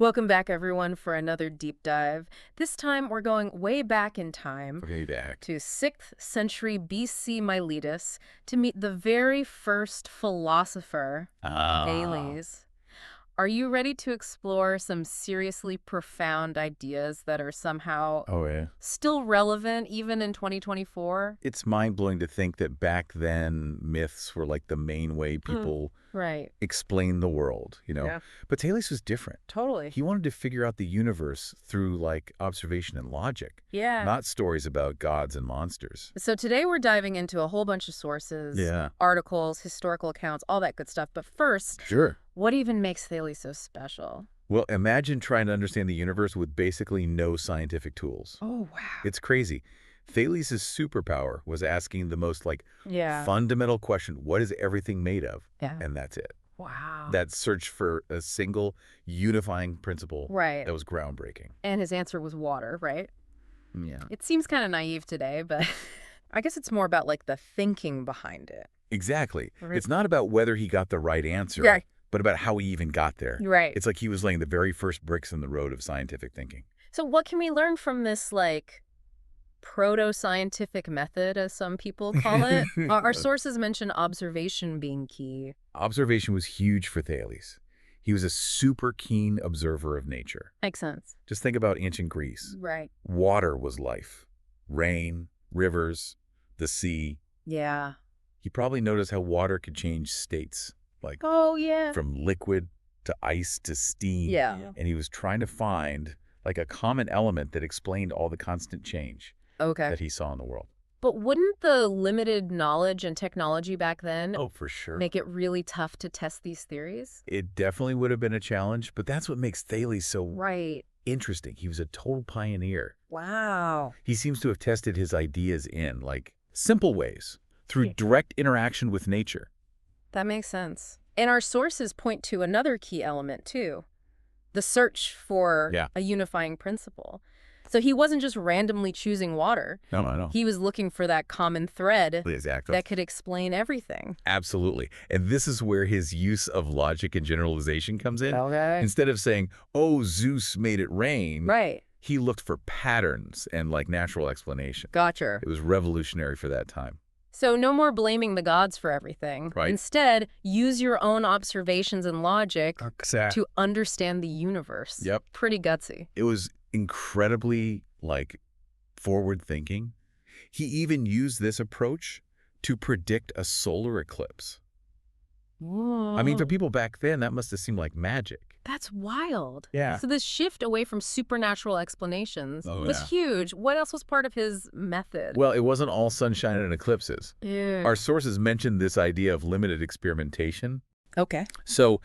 Welcome back, everyone, for another deep dive. This time, we're going way back in time Okay, back. to 6th century BC Miletus to meet the very first philosopher, Thales. Are you ready to explore some seriously profound ideas that are somehow Oh, yeah. still relevant even in 2024? It's mind-blowing to think that back then myths were like the main way people Right. explain the world, Yeah. But Thales was different. Totally. He wanted to figure out the universe through like observation and logic, Yeah. not stories about gods and monsters. So today we're diving into a whole bunch of sources, Yeah. articles, historical accounts, all that good stuff. But first, Sure. what even makes Thales so special? Well, imagine trying to understand the universe with basically no scientific tools. Oh, wow. It's crazy. Thales' superpower was asking the most Yeah. fundamental question, what is everything made of? Yeah. And that's it. Wow. That search for a single unifying principle Right. that was groundbreaking. And his answer was water, right? Yeah. It seems kind of naive today, but I guess it's more about like the thinking behind it. Exactly. Right. It's not about whether he got the right answer, Right. but about how he even got there. Right. It's like he was laying the very first bricks in the road of scientific thinking. So what can we learn from this, like, proto-scientific method, as some people call it? Our sources mention observation being key. Observation was huge for Thales. He was a super keen observer of nature. Makes sense. Just think about ancient Greece. Right. Water was life. Rain, rivers, the sea. Yeah. He probably noticed how water could change states, like Oh, yeah. from liquid to ice to steam. Yeah. And he was trying to find like a common element that explained all the constant change Okay. that he saw in the world. But wouldn't the limited knowledge and technology back then Oh, for sure. make it really tough to test these theories? It definitely would have been a challenge, but that's what makes Thales so Right. interesting. He was a total pioneer. Wow. He seems to have tested his ideas in like simple ways through direct interaction with nature. That makes sense. And our sources point to another key element, too. The search for Yeah. a unifying principle. So he wasn't just randomly choosing water. No. He was looking for that common thread Exactly. that could explain everything. Absolutely. And this is where his use of logic and generalization comes in. Okay. Instead of saying, oh, Zeus made it rain, Right. he looked for patterns and like natural explanation. Gotcha. It was revolutionary for that time. So no more blaming the gods for everything. Right. Instead, use your own observations and logic Exactly. to understand the universe. Yep. Pretty gutsy. It was incredibly like forward thinking. He even used this approach to predict a solar eclipse. I mean, for people back then, that must have seemed like magic. That's wild. Yeah. So this shift away from supernatural explanations Oh, was yeah. huge. What else was part of his method? Well, it wasn't all sunshine and eclipses. Yeah. Our sources mentioned this idea of limited experimentation. Okay. So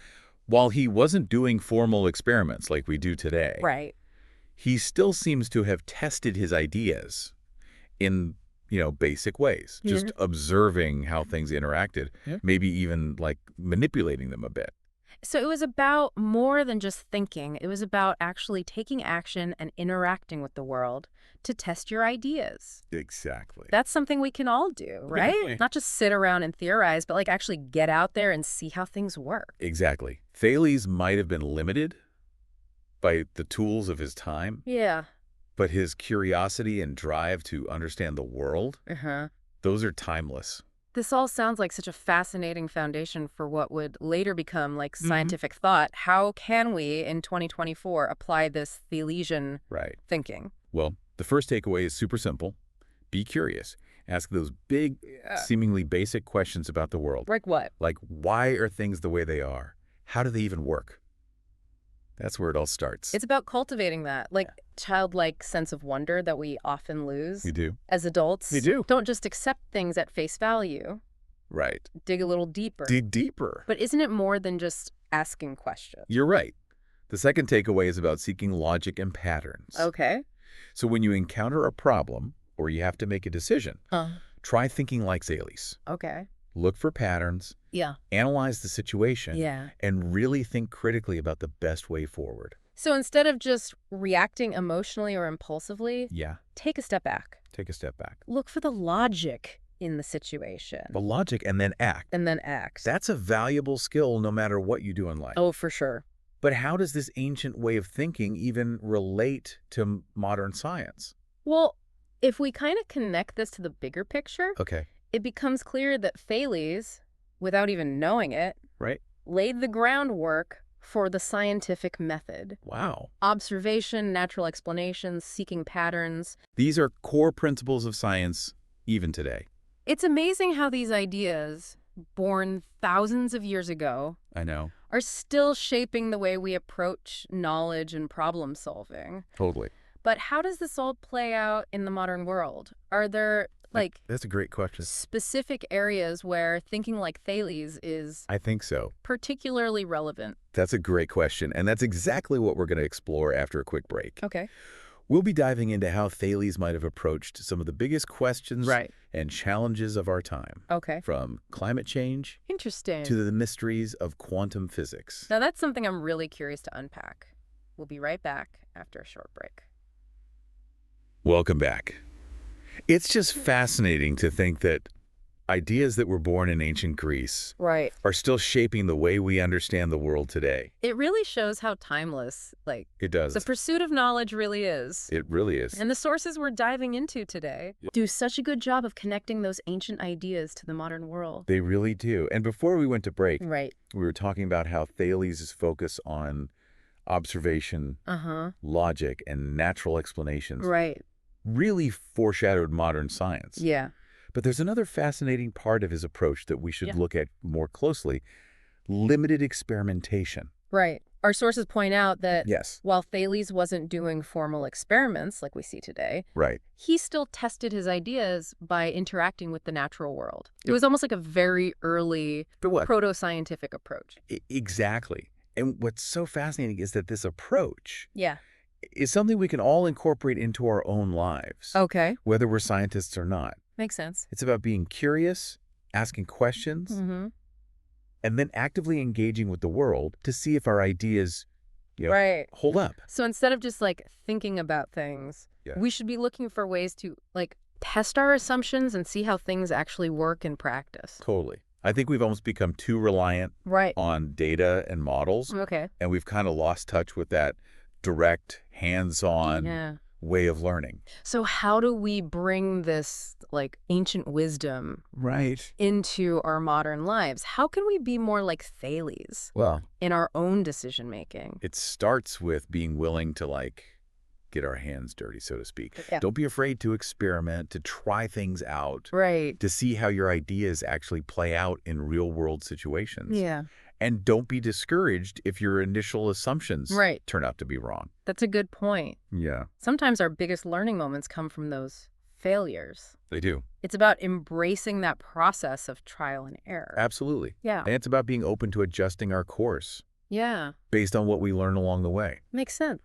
while he wasn't doing formal experiments like we do today, Right. he still seems to have tested his ideas in, basic ways, just observing how things interacted, maybe even like manipulating them a bit. So it was about more than just thinking. It was about actually taking action and interacting with the world to test your ideas. Exactly. That's something we can all do, right? Definitely. Not just sit around and theorize, but like actually get out there and see how things work. Exactly. Thales might have been limited by the tools of his time, Yeah. but his curiosity and drive to understand the world, Uh-huh. those are timeless. This all sounds like such a fascinating foundation for what would later become like scientific thought. How can we, in 2024, apply this Thalesian Right. thinking? Well, the first takeaway is super simple. Be curious. Ask those big, seemingly basic questions about the world. Like what? Like, why are things the way they are? How do they even work? That's where it all starts. It's about cultivating that, like childlike sense of wonder that we often lose. We do. As adults, We do. don't just accept things at face value. Right. Dig a little deeper. Dig deeper. But isn't it more than just asking questions? You're right. The second takeaway is about seeking logic and patterns. Okay. So when you encounter a problem or you have to make a decision, try thinking like Thales. Okay. Look for patterns, Yeah. analyze the situation, Yeah. and really think critically about the best way forward. So instead of just reacting emotionally or impulsively, Yeah, take a step back. take a step back. Look for the logic in the situation. The logic and then act. And then act. That's a valuable skill no matter what you do in life. Oh, for sure. But how does this ancient way of thinking even relate to modern science? Well, if we kind of connect this to the bigger picture, Okay. it becomes clear that Thales, without even knowing it, Right? laid the groundwork for the scientific method. Wow. Observation, natural explanations, seeking patterns. These are core principles of science even today. It's amazing how these ideas, born thousands of years ago, I know. are still shaping the way we approach knowledge and problem solving. Totally. But how does this all play out in the modern world? Are there, That's a great question. specific areas where thinking like Thales is I think so. particularly relevant? That's a great question, and that's exactly what we're going to explore after a quick break. Okay. We'll be diving into how Thales might have approached some of the biggest questions Right. and challenges of our time, Okay. from climate change Interesting. to the mysteries of quantum physics. Now that's something I'm really curious to unpack. We'll be right back after a short break. Welcome back. It's just fascinating to think that ideas that were born in ancient Greece Right. are still shaping the way we understand the world today. It really shows how timeless, It does. the pursuit of knowledge really is. It really is. And the sources we're diving into today do such a good job of connecting those ancient ideas to the modern world. They really do. And before we went to break, Right. we were talking about how Thales' focus on observation, Uh-huh. logic, and natural explanations Right. really foreshadowed modern science. Yeah. But there's another fascinating part of his approach that we should Yeah. look at more closely: limited experimentation. Right. Our sources point out that Yes. while Thales wasn't doing formal experiments like we see today, Right. he still tested his ideas by interacting with the natural world. It was almost like a very early But what? proto-scientific approach. Exactly. And what's so fascinating is that this approach Yeah. is something we can all incorporate into our own lives, Okay. whether we're scientists or not. Makes sense. It's about being curious, asking questions, Mm-hmm. and then actively engaging with the world to see if our ideas, Right. hold up. So instead of just thinking about things, Yeah. we should be looking for ways to test our assumptions and see how things actually work in practice. Totally. I think we've almost become too reliant Right. on data and models, Okay. and we've kind of lost touch with that direct, hands-on Yeah. way of learning. So how do we bring this ancient wisdom Right. into our modern lives? How can we be more like Thales Well, in our own decision making? it starts with being willing to get our hands dirty, so to speak. Yeah. Don't be afraid to experiment, to try things out, Right. to see how your ideas actually play out in real-world situations. Yeah. And don't be discouraged if your initial assumptions Right. turn out to be wrong. That's a good point. Yeah, Sometimes our biggest learning moments come from those failures. they do. It's about embracing that process of trial and error. Absolutely. Yeah. And it's about being open to adjusting our course Yeah. based on what we learn along the way. Makes sense.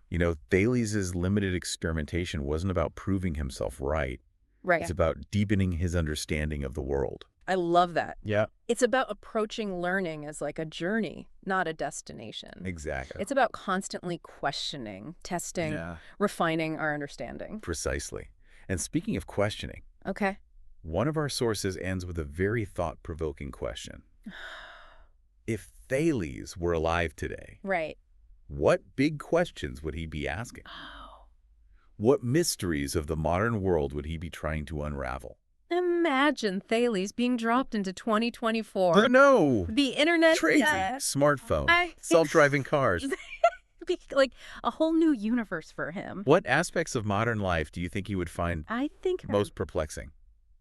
Thales' limited experimentation wasn't about proving himself right. Right. It's about deepening his understanding of the world. I love that. Yeah, It's about approaching learning as a journey, not a destination. exactly. It's about constantly questioning, testing, Yeah, refining our understanding. precisely. And speaking of questioning, Okay. one of our sources ends with a very thought-provoking question. If Thales were alive today, Right. what big questions would he be asking? Oh. What mysteries of the modern world would he be trying to unravel? Imagine Thales being dropped into 2024. No! The internet. Crazy. Smartphone. I- Self-driving cars. Be a whole new universe for him. What aspects of modern life do you think he would find I think most perplexing?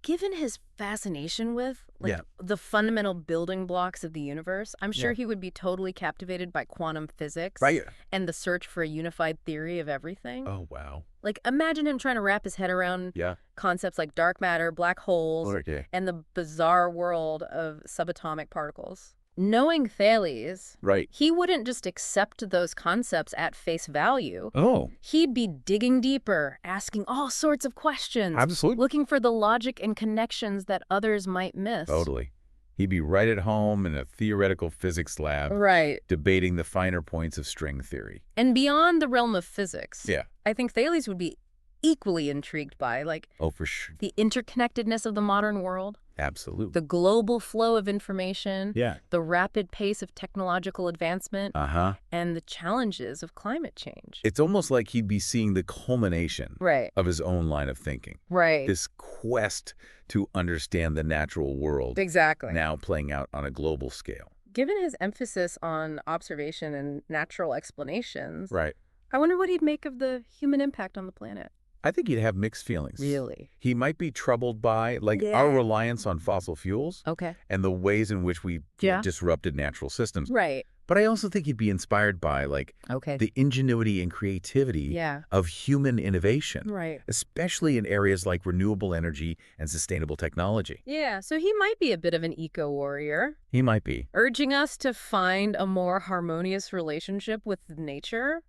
given his fascination with Yeah. the fundamental building blocks of the universe, I'm sure Yeah. he would be totally captivated by quantum physics Right. and the search for a unified theory of everything. Oh, wow. Imagine him trying to wrap his head around Yeah. concepts like dark matter, black holes, Okay. and the bizarre world of subatomic particles. Knowing Thales, Right. he wouldn't just accept those concepts at face value. Oh, He'd be digging deeper, asking all sorts of questions, absolutely. looking for the logic and connections that others might miss. Totally. He'd be right at home in a theoretical physics lab Right. debating the finer points of string theory. And beyond the realm of physics, Yeah. I think Thales would be equally intrigued by, Oh, for sure. the interconnectedness of the modern world. Absolutely. The global flow of information, Yeah. the rapid pace of technological advancement, Uh-huh. and the challenges of climate change. It's almost like he'd be seeing the culmination Right, of his own line of thinking. right. This quest to understand the natural world Exactly. now playing out on a global scale. Given his emphasis on observation and natural explanations, Right. I wonder what he'd make of the human impact on the planet. I think he'd have mixed feelings. Really? He might be troubled by, like, Yeah. our reliance on fossil fuels Okay. and the ways in which we Yeah. disrupted natural systems. Right. But I also think he'd be inspired by, like, Okay. the ingenuity and creativity Yeah. of human innovation, Right. especially in areas like renewable energy and sustainable technology. Yeah, so he might be a bit of an eco-warrior, He might be. urging us to find a more harmonious relationship with nature.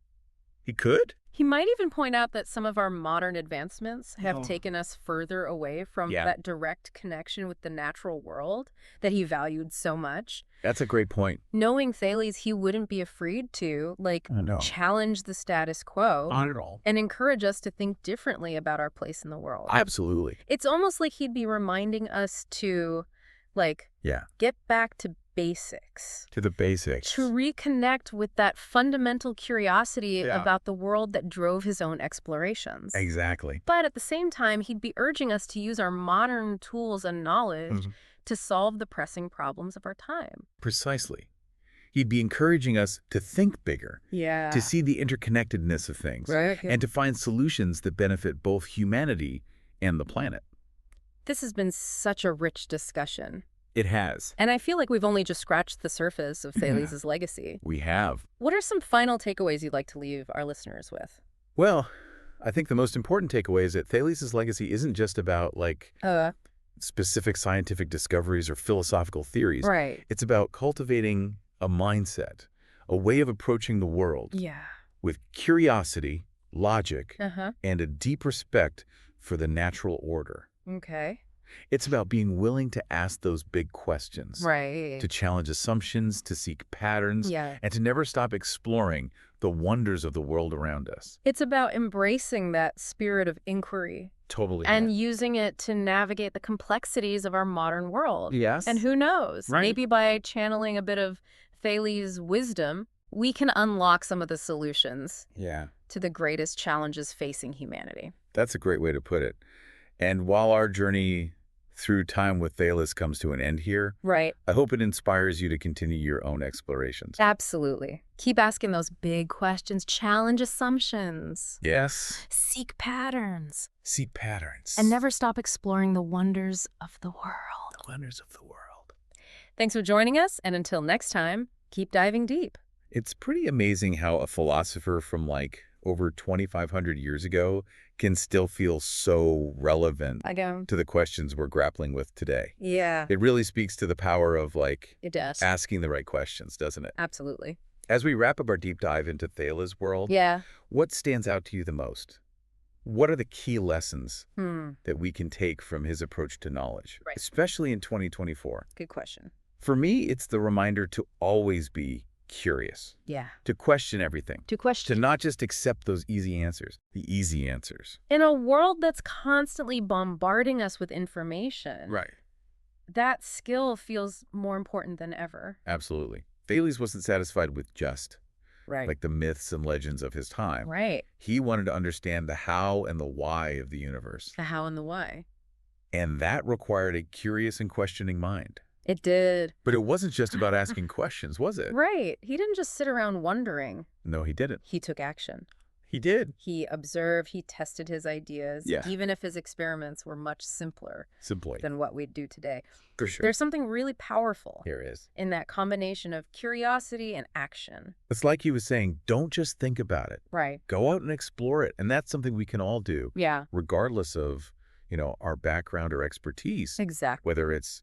He could? He might even point out that some of our modern advancements have taken us further away from Yeah. that direct connection with the natural world that he valued so much. That's a great point. Knowing Thales, he wouldn't be afraid to, No. challenge the status quo Not at all. and encourage us to think differently about our place in the world. Absolutely. It's almost like he'd be reminding us to, Yeah. get back to basics. To the basics. To reconnect with that fundamental curiosity Yeah. about the world that drove his own explorations. Exactly. But at the same time, he'd be urging us to use our modern tools and knowledge Mhm. to solve the pressing problems of our time. Precisely. He'd be encouraging us to think bigger, Yeah. to see the interconnectedness of things, Right. and to find solutions that benefit both humanity and the planet. This has been such a rich discussion. It has. And I feel like we've only just scratched the surface of Thales' legacy. We have. What are some final takeaways you'd like to leave our listeners with? Well, I think the most important takeaway is that Thales' legacy isn't just about, like, specific scientific discoveries or philosophical theories. Right. It's about cultivating a mindset, a way of approaching the world Yeah. with curiosity, logic, Uh-huh. and a deep respect for the natural order. Okay. It's about being willing to ask those big questions, Right. to challenge assumptions, to seek patterns, Yeah. and to never stop exploring the wonders of the world around us. It's about embracing that spirit of inquiry Totally. and using it to navigate the complexities of our modern world. Yes. And who knows, Right. maybe by channeling a bit of Thales' wisdom, we can unlock some of the solutions Yeah, to the greatest challenges facing humanity. that's a great way to put it. And while our journey through time with Thales comes to an end here, Right. I hope it inspires you to continue your own explorations. Absolutely. Keep asking those big questions, challenge assumptions, Yes. seek patterns, See patterns. and never stop exploring the wonders of the world. The wonders of the world. Thanks for joining us, and until next time, keep diving deep. It's pretty amazing how a philosopher from, like, over 2,500 years ago can still feel so relevant Again. to the questions we're grappling with today. Yeah, It really speaks to the power of, like, it does. asking the right questions, doesn't it? Absolutely. As we wrap up our deep dive into Thales' world, Yeah. what stands out to you the most? What are the key lessons Hmm. that we can take from his approach to knowledge, Right. especially in 2024? Good question. For me, it's the reminder to always be curious, Yeah. to question everything, To to question. not just accept those easy answers, the easy answers. In a world that's constantly bombarding us with information, Right. that skill feels more important than ever. Absolutely. Thales wasn't satisfied with just, Right. like, the myths and legends of his time. Right. He wanted to understand the how and the why of the universe. The how and the why. And that required a curious and questioning mind. It did. But it wasn't just about asking questions, was it? Right. He didn't just sit around wondering. No, he didn't. He took action. He did. He observed, he tested his ideas, Yeah. even if his experiments were much simpler Simply. than what we'd do today. For sure. There's something really powerful Here is. in that combination of curiosity and action. It's like he was saying, don't just think about it. Right. Go out and explore it. And that's something we can all do, Yeah, regardless of, our background or expertise, exactly. whether it's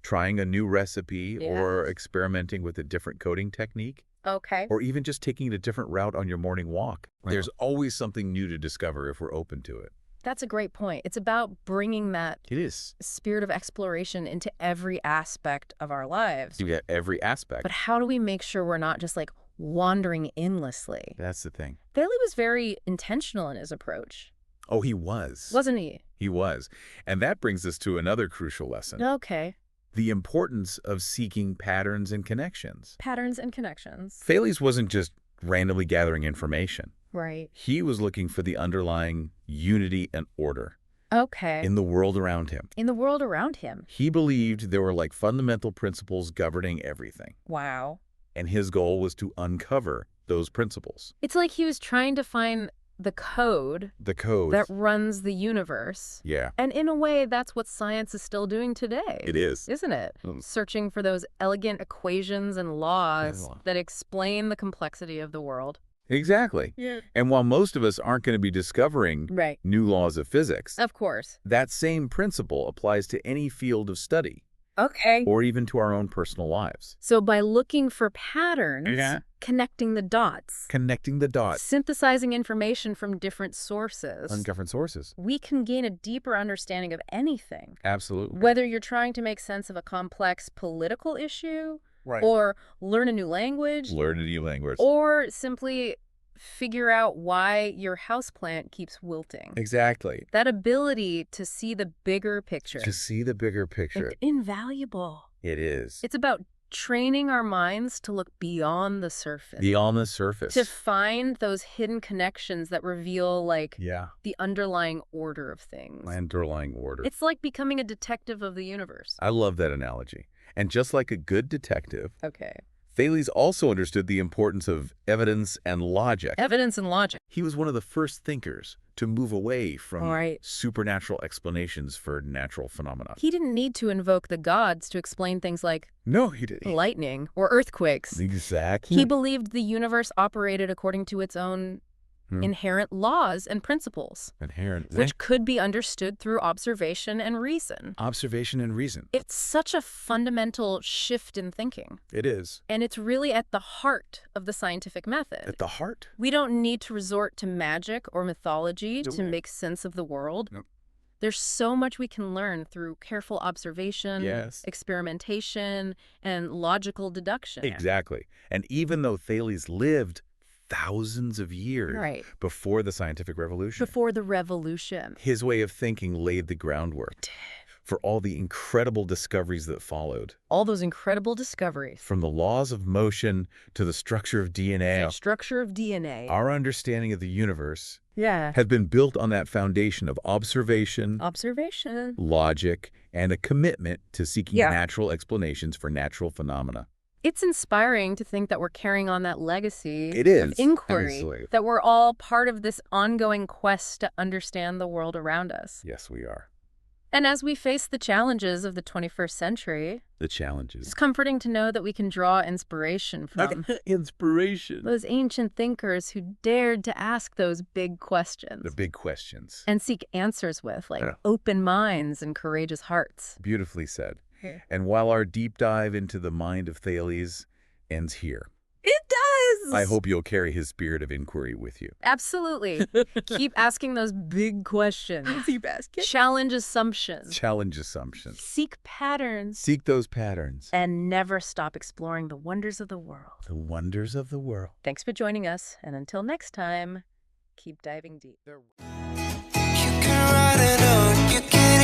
trying a new recipe or Yes. experimenting with a different coding technique, Okay. or even just taking a different route on your morning walk. Right. There's always something new to discover if we're open to it. That's a great point. It's about bringing that It is. spirit of exploration into every aspect of our lives. You get every aspect. But how do we make sure we're not just wandering endlessly? That's the thing. Thales was very intentional in his approach, Oh, he was. wasn't he? He was. And that brings us to another crucial lesson. Okay. The importance of seeking patterns and connections. Patterns and connections. Thales wasn't just randomly gathering information. Right. He was looking for the underlying unity and order Okay. in the world around him. In the world around him. He believed there were like fundamental principles governing everything. Wow. And his goal was to uncover those principles. It's like he was trying to find the code The code. that runs the universe. Yeah, And in a way, that's what science is still doing today. it is. Isn't it? Mm. Searching for those elegant equations and laws Yeah. that explain the complexity of the world. Exactly. Yeah. And while most of us aren't going to be discovering Right. new laws of physics, Of course. that same principle applies to any field of study Okay. or even to our own personal lives. So by looking for patterns, Yeah. connecting the dots, Connecting the dots synthesizing information from different sources, on different sources. we can gain a deeper understanding of anything. Absolutely. Whether you're trying to make sense of a complex political issue, Right. or learn a new language, Learn a new language. or simply figure out why your houseplant keeps wilting. Exactly. That ability to see the bigger picture. To see the bigger picture. It's invaluable. It is. It's about training our minds to look beyond the surface. Beyond the surface. To find those hidden connections that reveal, like, Yeah. the underlying order of things. Underlying order. It's like becoming a detective of the universe. I love that analogy. And just like a good detective, Okay. Thales also understood the importance of evidence and logic. Evidence and logic. He was one of the first thinkers to move away from Right. supernatural explanations for natural phenomena. He didn't need to invoke the gods to explain things like No, he didn't. lightning or earthquakes. Exactly. He believed the universe operated according to its own inherent laws and principles, Inherent. which could be understood through observation and reason. Observation and reason. It's such a fundamental shift in thinking, It is. and it's really at the heart of the scientific method. At the heart. We don't need to resort to magic or mythology Do to we? make sense of the world. Nope. There's so much we can learn through careful observation, Yes. experimentation, and logical deduction. Exactly. And even though Thales lived thousands of years Right. before the scientific revolution, Before the revolution. his way of thinking laid the groundwork for all the incredible discoveries that followed. All those incredible discoveries. From the laws of motion to the structure of DNA, The structure of DNA. our understanding of the universe Yeah. has been built on that foundation of observation, Observation. logic, and a commitment to seeking Yeah. natural explanations for natural phenomena. It's inspiring to think that we're carrying on that legacy It is. of inquiry, Absolutely. that we're all part of this ongoing quest to understand the world around us. Yes, we are. And as we face the challenges of the 21st century, The challenges. it's comforting to know that we can draw inspiration from Inspiration. those ancient thinkers who dared to ask those big questions The big questions. and seek answers with, like, Yeah. open minds and courageous hearts. Beautifully said. Yeah. And while our deep dive into the mind of Thales ends here, It does! I hope you'll carry his spirit of inquiry with you. Absolutely. Keep asking those big questions. Keep asking. Challenge assumptions. Challenge assumptions. Seek patterns. Seek those patterns. And never stop exploring the wonders of the world. The wonders of the world. Thanks for joining us, and until next time, keep diving deep. You can write it on, you can